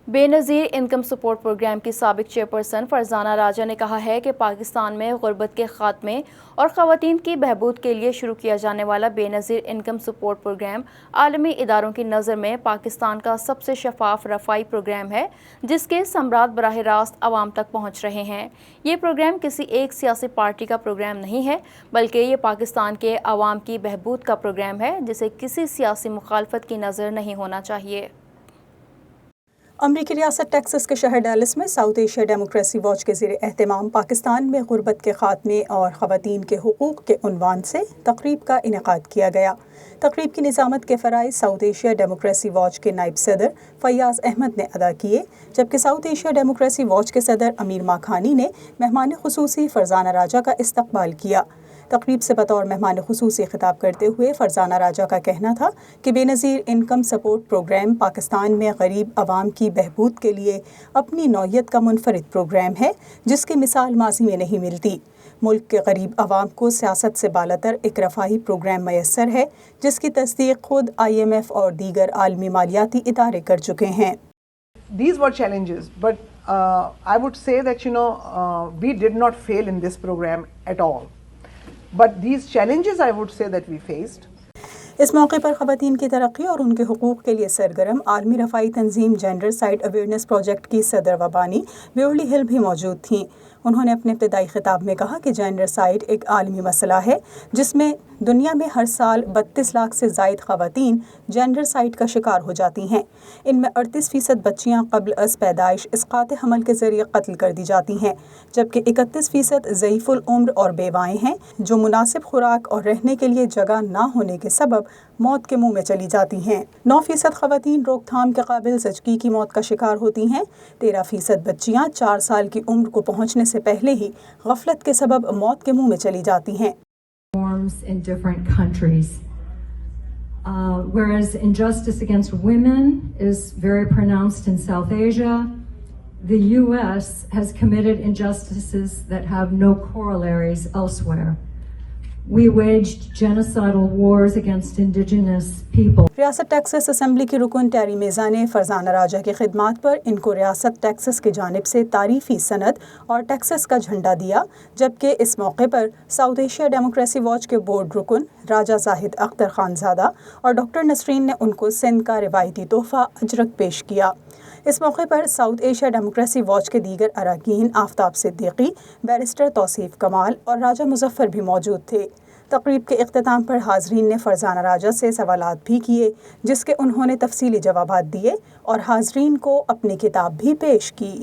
بے نظیر income support programme کی سابق چیئرپرسن فرزانہ راجہ نے کہا ہے کہ پاکستان میں غربت کے خاتمے اور خواتین کی بہبود کے لیے شروع کیا جانے والا بے نظیر انکم سپورٹ پروگرام عالمی اداروں کی نظر میں پاکستان کا سب سے شفاف رفاہی پروگرام ہے، جس کے ثمرات براہ راست عوام تک پہنچ رہے ہیں۔ یہ پروگرام کسی ایک سیاسی پارٹی کا پروگرام نہیں ہے، بلکہ یہ پاکستان کے عوام کی بہبود کا پروگرام ہے، جسے کسی سیاسی مخالفت کی نظر نہیں ہونا چاہیے۔ امریکی ریاست ٹیکساس کے شہر ڈیلس میں ساؤتھ ایشیا ڈیموکریسی واچ کے زیر اہتمام پاکستان میں غربت کے خاتمے اور خواتین کے حقوق کے عنوان سے تقریب کا انعقاد کیا گیا۔ تقریب کی نظامت کے فرائض ساؤتھ ایشیا ڈیموکریسی واچ کے نائب صدر فیاض احمد نے ادا کیے، جبکہ ساؤتھ ایشیا ڈیموکریسی واچ کے صدر امیر ماکھانی نے مہمان خصوصی فرزانہ راجہ کا استقبال کیا۔ تقریب سے بطور مہمان خصوصی خطاب کرتے ہوئے فرزانہ راجہ کا کہنا تھا کہ بے نظیر انکم سپورٹ پروگرام پاکستان میں غریب عوام کی بہبود کے لیے اپنی نوعیت کا منفرد پروگرام ہے، جس کی مثال ماضی میں نہیں ملتی۔ ملک کے غریب عوام کو سیاست سے بالاتر ایک رفاہی پروگرام میسر ہے، جس کی تصدیق خود IMF اور دیگر عالمی مالیاتی ادارے کر چکے ہیں۔ These were challenges, but I would say that we did not fail in this program at all. But these challenges I would say that we faced. اس موقع پر خواتین کی ترقی اور ان کے حقوق کے لیے سرگرم عالمی رفاہی تنظیم جینڈر سائٹ اویئرنیس پروجیکٹ کی صدر و بانی بیورلی ہل بھی موجود تھیں۔ انہوں نے اپنے ابتدائی خطاب میں کہا کہ جینڈر سائٹ ایک عالمی مسئلہ ہے، جس میں دنیا میں ہر سال 32 لاکھ سے زائد خواتین جینڈر سائٹ کا شکار ہو جاتی ہیں۔ ان میں 38% بچیاں قبل از پیدائش اسقاط حمل کے ذریعے قتل کر دی جاتی ہیں، جبکہ 31% ضعیف العمر اور بیوائیں ہیں جو مناسب خوراک اور رہنے کے لیے جگہ نہ ہونے کے سبب موت کے منہ میں چلی جاتی ہیں۔ 9% خواتین روک تھام کے قابل زچگی کی موت کا شکار ہوتی ہیں۔ 13% بچیاں 4 سال کی عمر کو پہنچنے سے پہلے ہی غفلت کے سبب موت کے منہ میں چلی جاتی ہیں۔ In different countries. Whereas injustice against women is very pronounced in South Asia, the US has committed injustices that have no corollaries elsewhere. We waged genocidal wars against indigenous people. ریاست ٹیکساس اسمبلی کی رکن Terry میزا نے فرزانہ راجہ کی خدمات پر ان کو ریاست Texas کی جانب سے تعریفی سند اور ٹیکساس کا جھنڈا دیا، جبکہ اس موقع پر ساؤتھ ایشیا ڈیموکریسی واچ کے بورڈ رکن راجہ زاہد اختر خانزادہ اور ڈاکٹر نسرین نے ان کو سندھ کا روایتی تحفہ اجرک پیش کیا۔ اس موقع پر ساؤتھ ایشیا ڈیموکریسی واچ کے دیگر اراکین آفتاب صدیقی، بیرسٹر توصیف کمال اور راجہ مظفر بھی موجود تھے۔ تقریب کے اختتام پر حاضرین نے فرزانہ راجہ سے سوالات بھی کیے، جس کے انہوں نے تفصیلی جوابات دیے اور حاضرین کو اپنی کتاب بھی پیش کی۔